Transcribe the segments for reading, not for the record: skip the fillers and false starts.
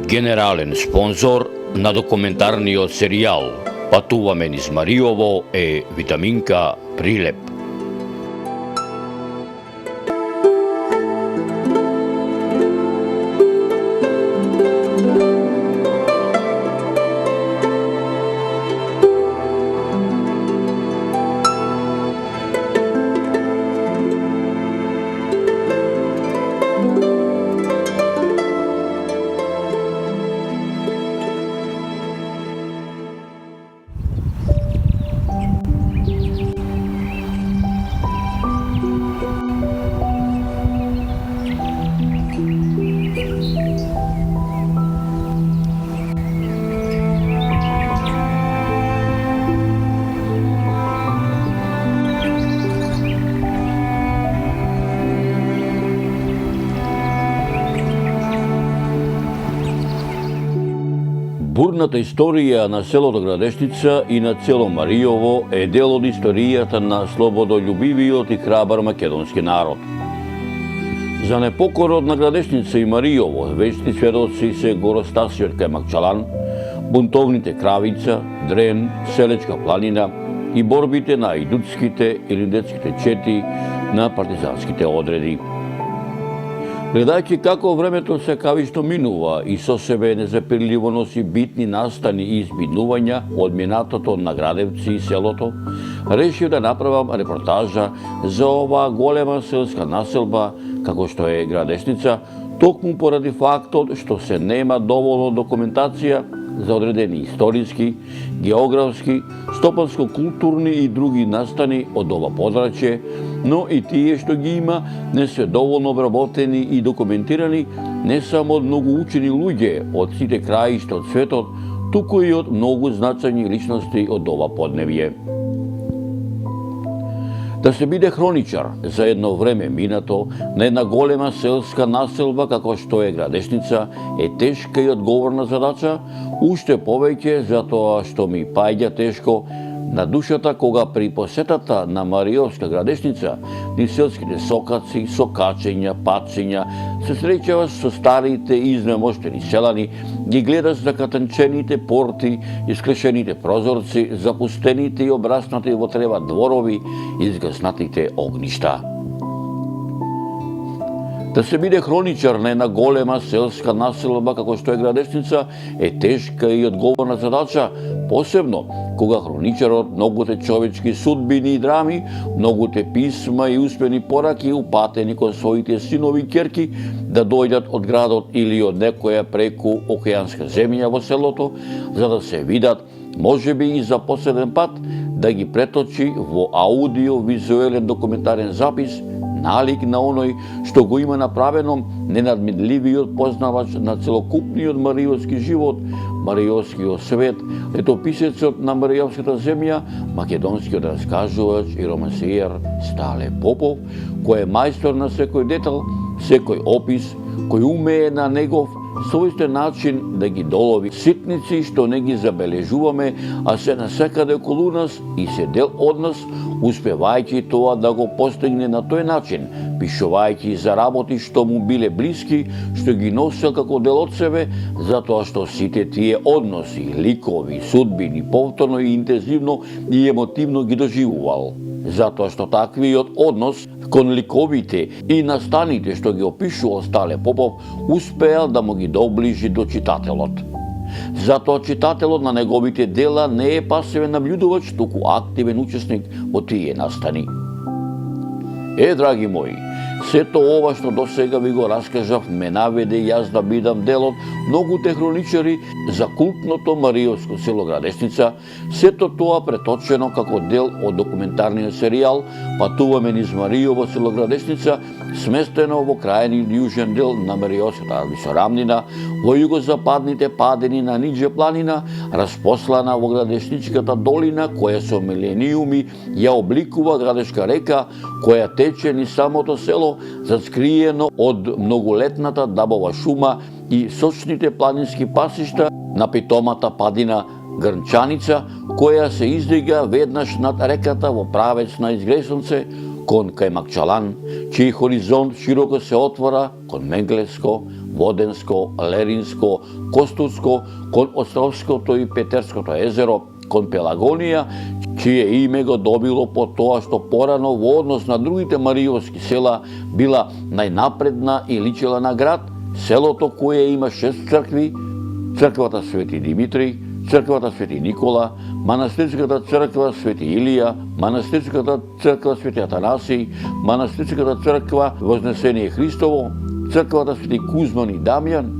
Генерален спонзор на документарниот серијал Патуваме низ Мариово е Витаминка Прилеп. Бурната историја на селото Градешница и на цело Мариово е дел од историјата на слободолюбивиот и храбар македонски народ. За непокорот на Градешница и Мариово вечни сведоци се горостасиот кај Макчалан, бунтовните Кравица, Дрен, Селечка планина и борбите на ајдутските или детските чети на партизанските одреди. Гледајќи како времето се кавишто минува и со себе незапирливо носи битни настани и изминувања од минатото на Градевци и селото, решив да направам репортажа за оваа голема селска населба како што е Градешница, токму поради фактот што се нема доволно документација за одредени историски, географски, стопанско-културни и други настани од ова подрачје, но и тие што ги има не се доволно обработени и документирани не само од многу учени луѓе од сите краишта од светот, туку и од многу значајни личности од ова подневје. Да се биде хроничар за едно време минато на една голема селска населба како што е Градешница е тешка и одговорна задача, уште повеќе затоа што ми паѓа тешко на душата кога при посетата на Мариовска Градешница низ селските сокаци, сокачења, патчења се среќаваш со старите и изнемоштени селани, ги гледаш закатанчените порти, искрешените прозорци, запустените и обраснати во трева дворови, изгаснатите огништа. Да се биде хроничар на една голема селска населба како што е Градешница е тешка и одговорна задача, посебно кога хроничарот многуте човечки судбини и драми, многуте писма и успени пораки упатени кон своите синови и ќерки да дојдат од градот или од некоја преку океанска земја во селото, за да се видат, можеби и за последен пат, да ги преточи во аудио-визуелен документарен запис налик на оној што го има направено ненадминливиот познавач на целокупниот мариовски живот, мариовскиот свет, летописецот на мариовската земја, македонскиот раскажувач и романсиер Стале Попов, кој е мајстор на секој детал, секој опис, кој умее на негов својствен начин да ги долови ситници што не ги забележуваме, а се насекаде околу нас и се дел од нас, успевајќи тоа да го постигне на тој начин, пишувајќи за работи што му биле блиски, што ги носел како дел од себе, затоа што сите тие односи, ликови, судбини, повторно и интензивно и емотивно ги доживувал. Затоа што таквиот однос кон ликовите и настаните што ги опишувал Стале Попов успеал да му ги доближи до читателот. Затоа читателот на неговите дела не е пасивен наблюдувач, туку активен учесник во тие настани. Драги мои, сето ова што досега ви го раскажав ме наведе јас да бидам дел од многуте хроничари за култното мариовско село Градешница, сето тоа преточено како дел од документарниот серијал Патуваме низ Мариово село Градешница, сместено во крајниот јужен дел на Мариовската висорамнина, во југозападните падини на Ниџе планина, распослана во Градешничката долина, која со милениуми ја обликува Градешка река, која тече низ самото село, заскриено од многолетната дабова шума и сочните планински пасишта на питомата падина Грнчаница, која се издига веднаш над реката во правец на изгресонце, кон кај Макчалан, чиј хоризонт широко се отвора кон Менглеско, Воденско, Леринско, Костурско, кон Островското и Петерското езеро, кон Пелагонија, чие име го добило по тоа што порано во однос на другите мариовски села била најнапредна и личела на град, селото кое има 6 цркви, црквата Свети Димитри, црквата Свети Никола, манастирската црква Свети Илија, манастирската црква Свети Атанасий, манастирската црква Вознесение Христово, црквата Свети Кузман и Дамјан,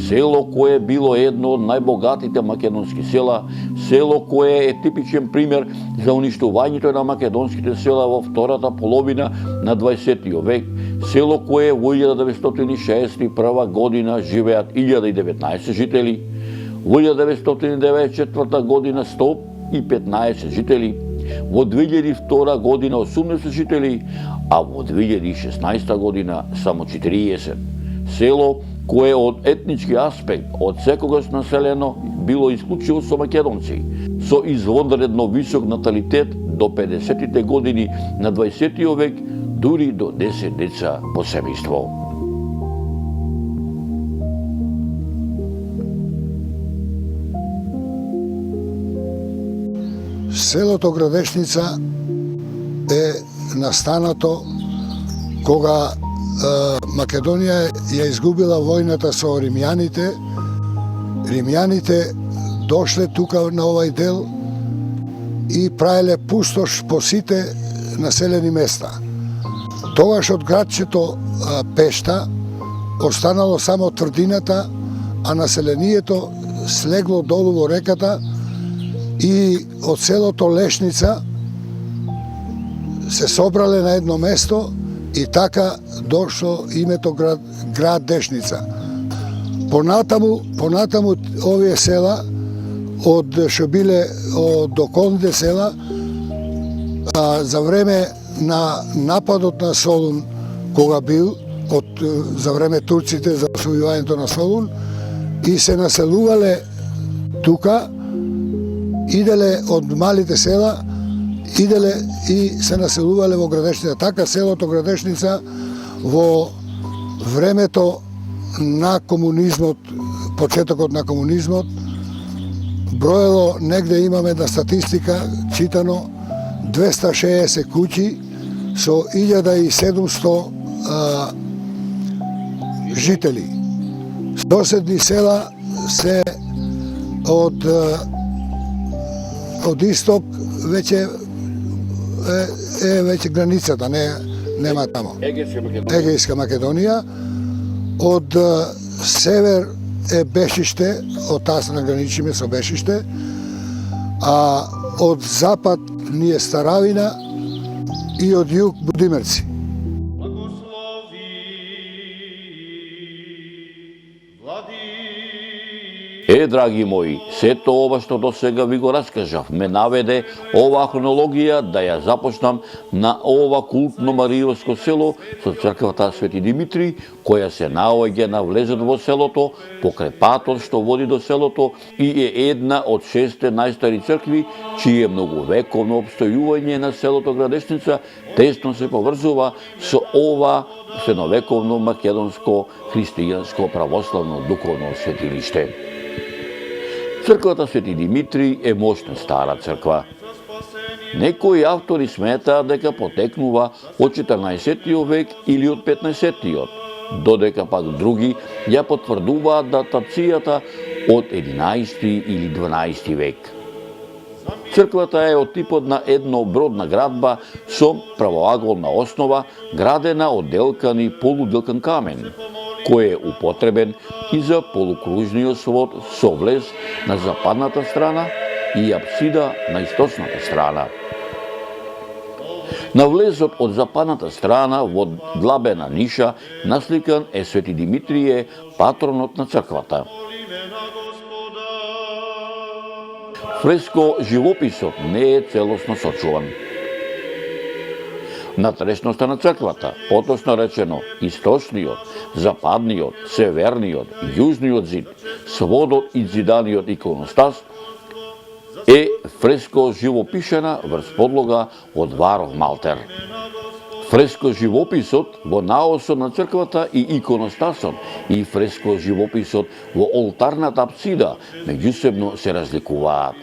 село кое било едно од најбогатите македонски села, село кое е типичен пример за уништувањето на македонските села во втората половина на 20 век, село кое во 1961 година живеат 1019 жители, во 1994 година 115 жители, во 2002 година 80 жители, а во 2016 година само 40. Село кое од етнички аспект од секогаш населено било исклучиво со македонци, со извонредно висок наталитет до 50-тите години на 20 век, дури до 10 деца по семејство. Селото Градешница е настанато кога Македонија ја изгубила војната со римјаните. Римјаните дошле тука на овај дел и правеле пустош по сите населени места. Тогаш од градчето Пешта останало само тврдината, а населението слегло долу во реката и од селото Лешница се собрале на едно место и така дошло името град Дешница. Понатаму овие села, од што биле од околните села, за време на нападот на Солун, кога бил, за време турците за освојувањето на Солун, и се населувале тука, иделе од малите села, иделе и се населувале во Градешница. Така селото Градешница во времето на комунизмот, почетокот на комунизмот, броело, негде имаме на статистика читано 260 куќи со 1700 жители. Соседни села се од исток веќе е веќе границата, нема тамо. Егејска Македонија. Од север е Бешиште, од таа се награничиме со Бешиште, а од запад ни е Старавина и од југ Будимирци. Драги мои, сето ова што до сега ви го раскажав, ме наведе оваа хронологија да ја започнам на ова култно мариовско село со црквата Свети Димитри, која се наоѓа на влезот во селото, покрај патот што води до селото и е една од 6 најстари цркви, чие многовековно обстојување на селото Градешница тесно се поврзува со ова средновековно македонско христијанско православно духовно светилиште. Црквата Свети Димитри е мощна стара црква. Некои автори сметаат дека потекнува од 14 век или од 15-тиот, додека пак други ја потврдуваат датацијата од 11 или 12 век. Црквата е од типот на еднобродна градба со правоаголна основа, градена од делкан и полуделкан камен, кој е употребен и за полукружниот свод со влез на западната страна и апсида на источната страна. На влезот од западната страна во длабена ниша насликан е Свети Димитрije, патронот на црквата. Фреско живописот не е целосно сочуван. Натрешноста на црквата, поточно речено источниот, западниот, северниот, јужниот зид, сводот и зиданиот иконостас е фреско живопишена врз подлога од варов малтер. Фреско живописот во наосот на црквата и иконостасот и фреско живописот во олтарната апсида меѓусебно се разликуваат.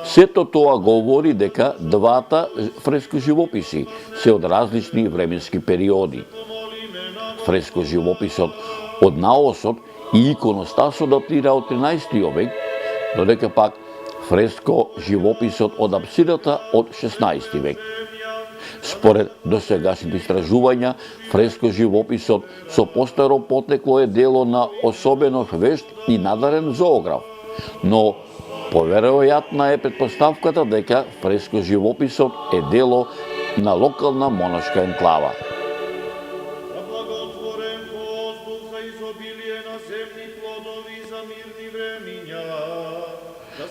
Сето тоа говори дека двата фреско живописи се од различни временски периоди. Фреско живописот од наосот и иконостасот датира од 13 век, додека пак фреско живописот од апсидата од 16 век. Според досегашните истражувања, фреско живописот со постаро потекло е дело на особено вешт и надарен зоограф, но поверојатна е претпоставката дека фреско живописот е дело на локална монашка енклава.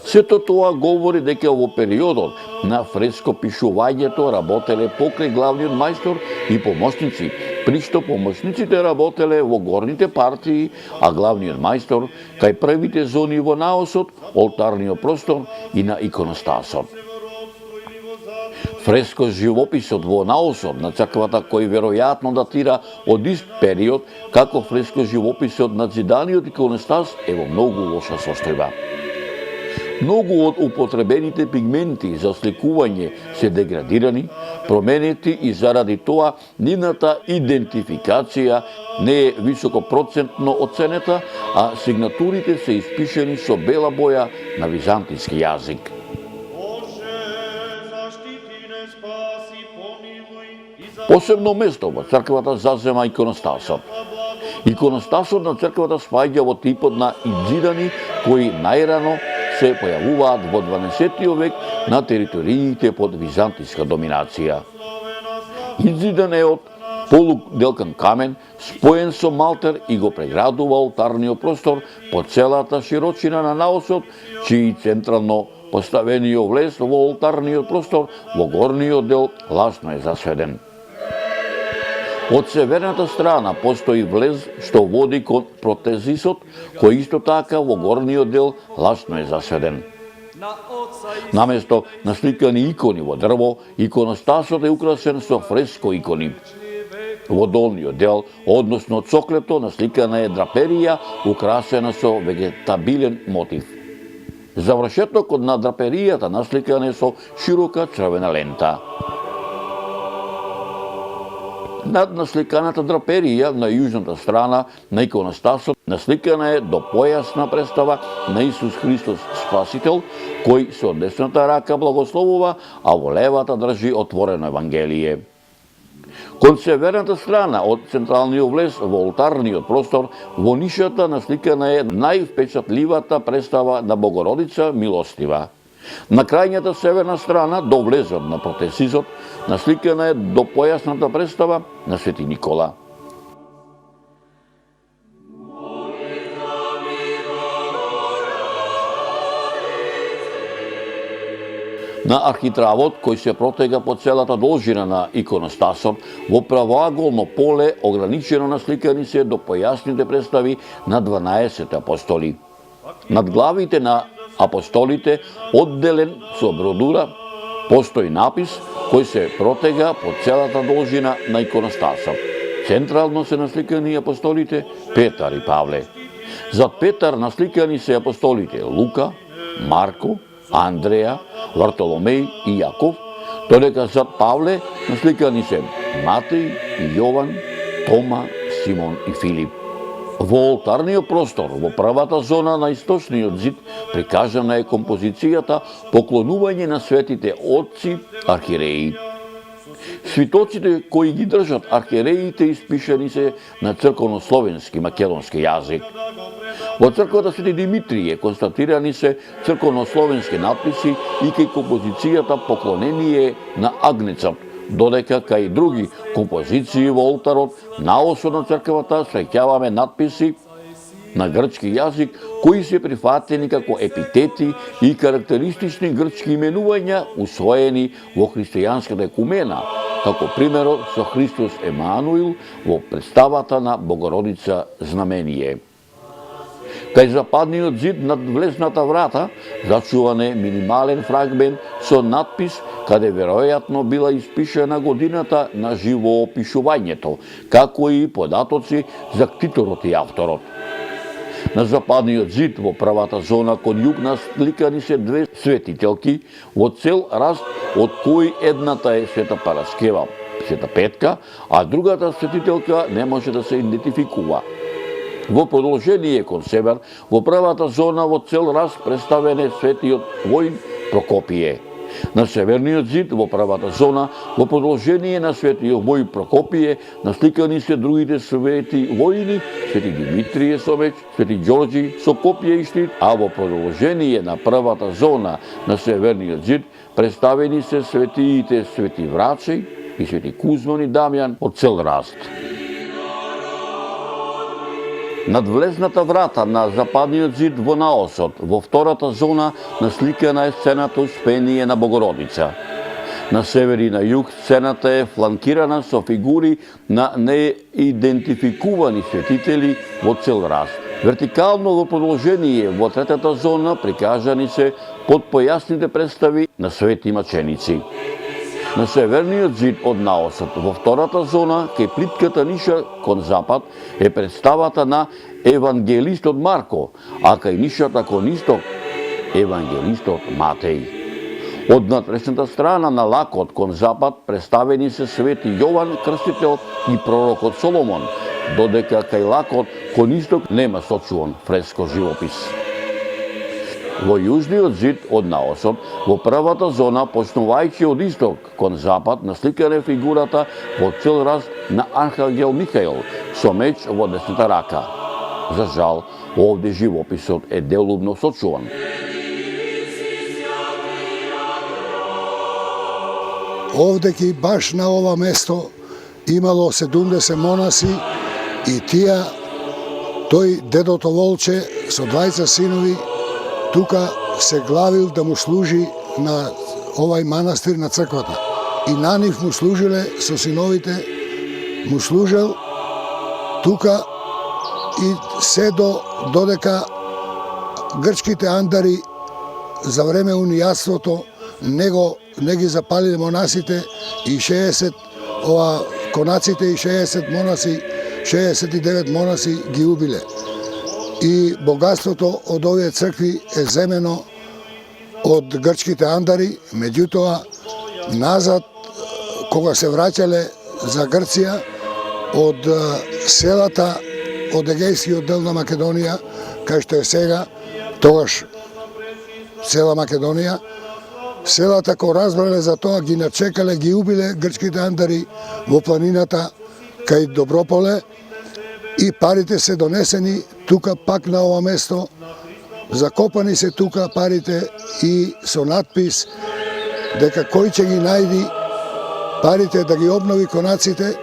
Сето тоа говори дека во периодот на фреско пишувањето работеле покрај главниот мајстор и помошници, при што помошниците работеле во горните партии, а главниот мајстор кај првите зони во наосот, олтарниот простор и на иконостасот. Фреско живописот во наосот на црквата, кој веројатно датира од ист период, како фреско живописот на зиданиот иконостас е во многу лоша состојба. Многу од употребените пигменти за сликување се деградирани, променети и заради тоа нивната идентификација не е високопроцентно оценета, а сигнатурите се испишени со бела боја на византиски јазик. Посебно место во црквата зазема иконостасот. Иконостасот на црквата спаѓа во типот на изидани кои најрано се појавуваат во 12 век на териториите под византиска доминација. Изидан е од полуделкан камен, споен со малтер и го преградува олтарниот простор по целата широчина на наосот, чиј централно поставениот влез во олтарниот простор во горниот дел ласно е засведен. Од северната страна постои влез што води кон протезисот, кој исто така во горниот дел ласно е засведен. Наместо насликани икони во дрво, иконостасот е украсен со фреско икони. Во долниот дел, односно цоклето, насликана е драперија, украсена со вегетабилен мотив. Завршетокот на драперијата насликан е со широка црвена лента. Над насликаната драперија на јужната страна на иконостасот насликана е до појасна представа на Исус Христос Спасител, кој со десната рака благословува, а во левата држи отворено Евангелие. Кон северната страна од централниот влез во олтарниот простор, во нишата насликана е највпечатливата представа на Богородица Милостива. На крајната северна страна, до влезот на протезисот, насликана е до појасната представа на Свети Никола. На архитравот, кој се протега по целата должина на иконостасот, во правоаголно поле ограничено насликани се до појасните представи на 12 апостоли. Над главите на апостолите, одделен со бродура, постои напис кој се протега по целата должина на иконостасот. Централно се насликани апостолите Петар и Павле. Зад Петар насликани се апостолите Лука, Марко, Андреја, Вартоломеј и Јаков, додека зад Павле насликани се Матеј и Јован, Тома, Симон и Филип. Во олтарниот простор, во првата зона на источниот зид, прикажана е композицијата поклонување на светите отци, архиереи. Свитоците кои ги држат архиереите испишани се на црковнословенски македонски јазик. Во црквата Свети Димитрije констатирани се црковнословенски надписи и кај композицијата поклонение на агнецот, додека кај други композиции во олтарот наосот на црквата среќаваме надписи на грчки јазик кои се прифатени како епитети и карактеристични грчки именувања усвоени во христијанската екумена, како примерот со Христос Емануил во представата на Богородица Знамение. Кај западниот зид над влезната врата зачуван е минимален фрагмент со надпис каде веројатно била испишена годината на живоопишувањето, како и податоци за ктиторот и авторот. На западниот зид во првата зона кон југ насликани се две светителки во цел раст, од кои едната е Света Параскева, Света Петка, а другата светителка не може да се идентификува. Во продолжение кон север, во првата зона во цел раст представен е светиот воин Прокопије. На северниот зид во првата зона, во продолжение на светиот воин Прокопије, насликани се другите свети воини, свети Димитрије со меч, свети Ѓорѓи со копје и штит, а во продолжение на првата зона на северниот зид представени се светиите свети Врачеј и свети Кузман и Дамјан од цел раст. Над влезната врата на западниот зид во наосот, во втората зона, насликана е сцената Успение на Богородица. На север и на југ сцената е фланкирана со фигури на неидентификувани светители во цел раст. Вертикално во продолжение во третата зона прикажани се подпојасните представи на свети маченици. На северниот зид од наосот, во втората зона, кај плитката ниша кон запад, е представата на евангелистот Марко, а кај нишата кон исток, евангелистот Матеј. Од натрешната страна на лакот кон запад представени се свети Јован Крстител и пророкот Соломон, додека кај лакот кон исток нема сочуван фреско живопис. Во јужниот зид од наосот, во првата зона, почнувајќи од исток кон запад, насликана е фигурата во цел раст на Архангел Михаил со меч во десната рака. За жал, овде живописот е делумно сочуван. Овдеки баш на ова место имало 70 монаси и тие, тој дедото Волче со 20 синови тука се главил да му служи на овај манастир на црквата. И на нив му служиле со синовите, му служел тука и се додека грчките андари за време унијатството не ги запалиле монасите и 60 конаците и 60 монаси, 69 монаси ги убиле. И богатството од овие цркви е земено од грчките андари, меѓутоа назад кога се враќале за Грција од селата од Егејскиот дел на Македонија, кај што е сега, тогаш цела Македонија, селата кога разбрале за тоа ги начекале, ги убиле грчките андари во планината кај Доброполе и парите се донесени тука пак на ова место, закопани се тука парите и со надпис дека кој ќе ги најди парите да ги обнови конаците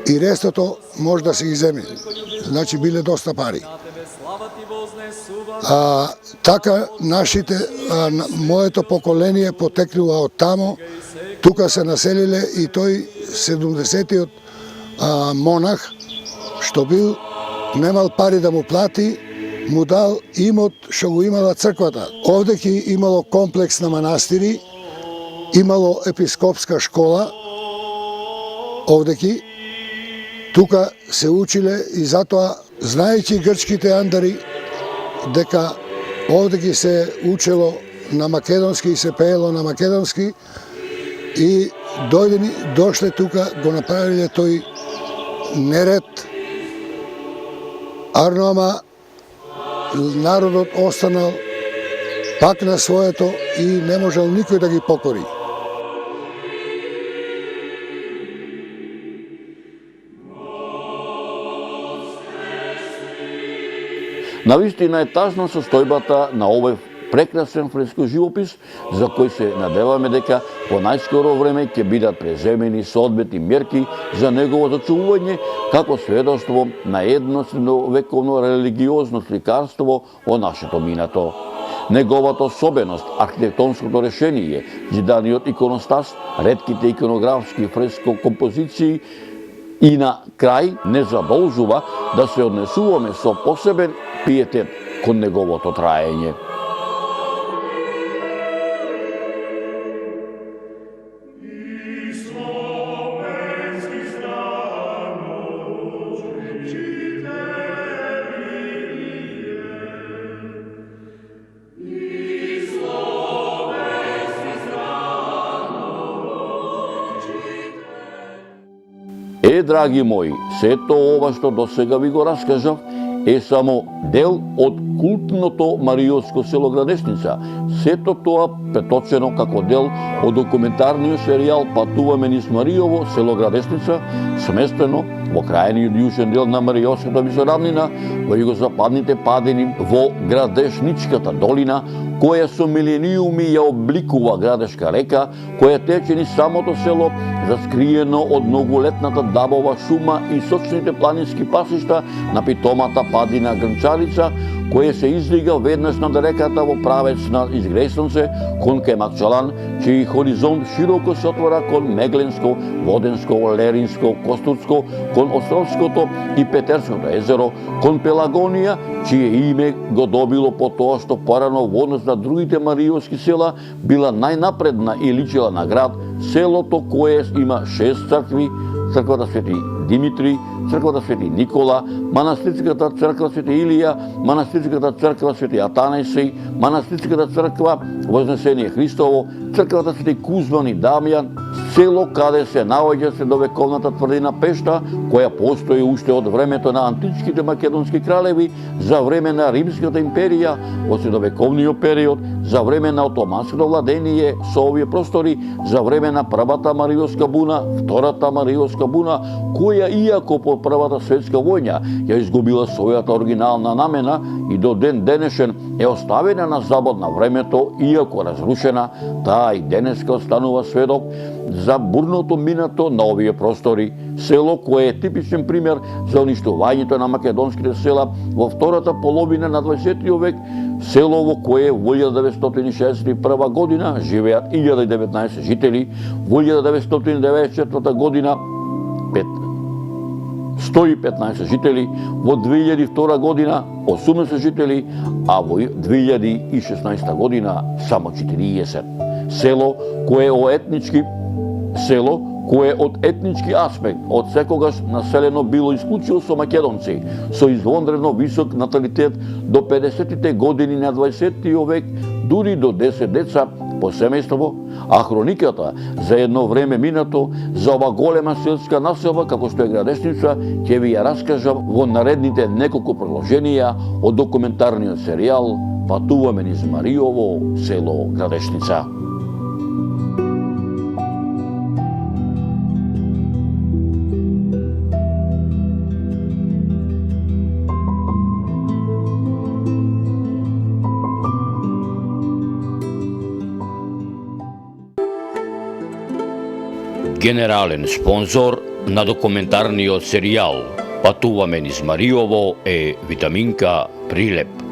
и рестото може да се ги земи. Значи биле доста пари. Така нашите, моето поколение потекнува од тамо, тука се населиле и тој 70-тиот монах што бил, немал пари да му плати, му дал имот што го имала црквата. Овдеки имало комплекс на манастири, имало епископска школа, овдеки, тука се училе и затоа, знаејќи грчките андари, дека овдеки се учело на македонски и се пеело на македонски, и дошле тука, го направиле тој неред, арноама народот останал пак на своето и не можел никој да ги покори. Навистина е тажна состојбата на овој прекрасен фреско живопис, за кој се надеваме дека во најскоро време ќе бидат преземени соодветни мерки за неговото зачувување како сведоштво на едно средновековно религиозно сликарство о нашето минато. Неговата особеност, архитектонското решение, зиданиот иконостас, ретките иконографски фреско композиции и на крај не задолжува да се однесуваме со посебен пиетет кон неговото траење. Драги мои, сето ова што досега ви го раскажав е само дел од култното Мариотско село Градешница. Сето тоа преточено како дел од документарниот серијал Патуваме низ Мариово, село Градешница, сместено во крајниот јужен дел на Мариотската висоравнина, во југозападните падини, во Градешничката долина, која со милениуми ја обликува Градешка река, која тече низ самото село, заскриено од многолетната дабова шума и сочните планински пасишта на питомата падина Грнчарица, која се излига веднаш над реката во правец на Изгресонце, кон Кемакчалан, чиј хоризонт широко се отвора кон Мегленско, Воденско, Леринско, Костурско, кон Островското и Петерското езеро, кон Пелагонија, чие име го добило по тоа што порано во однос на другите мариотски села била најнапредна и личила на град, селото кое има 6 цркви, црквата Свети Димитри, црквата Свети Никола, манастирската црква Свети Илија, манастирската црква Свети Атанасиј, манастирската црква Вознесение Христово, црквата Свети Кузман и Дамјан, село каде се наоѓа средовековната тврдина Пешта, која постои уште од времето на античките македонски кралеви, за време на Римската империја, во средовековниот период, за време на отоманското владение со овие простори, за време на првата Мариотска буна, втората Мариотска буна, која иако по Првата светска војна ја изгубила својата оригинална намена и до ден денешен е оставена на забор на времето, иако разрушена, таа и денеска останува сведок за бурното минато на овие простори, село кое е типичен пример за уништувањето на македонските села во втората половина на 20 век, село во кое во 1961 година живеат 1019 жители, во 1994 година 115 жители, во 2002 година 80 жители, а во 2016 година само 40. Село кое од етнички аспект од секогаш населено било исклучиво со македонци, со извонредно висок наталитет до 50-тите години на 20 век, дури до 10 деца по семејство, а хрониката за едно време минато за ова голема селска населба како што е Градешница ќе ви ја раскажам во наредните неколку продолженија од документарниот серијал Патуваме низ Мариово, село Градешница. Генерален спонзор на документарниот серијал Патуваме низ Мариово е Витаминка Прилеп.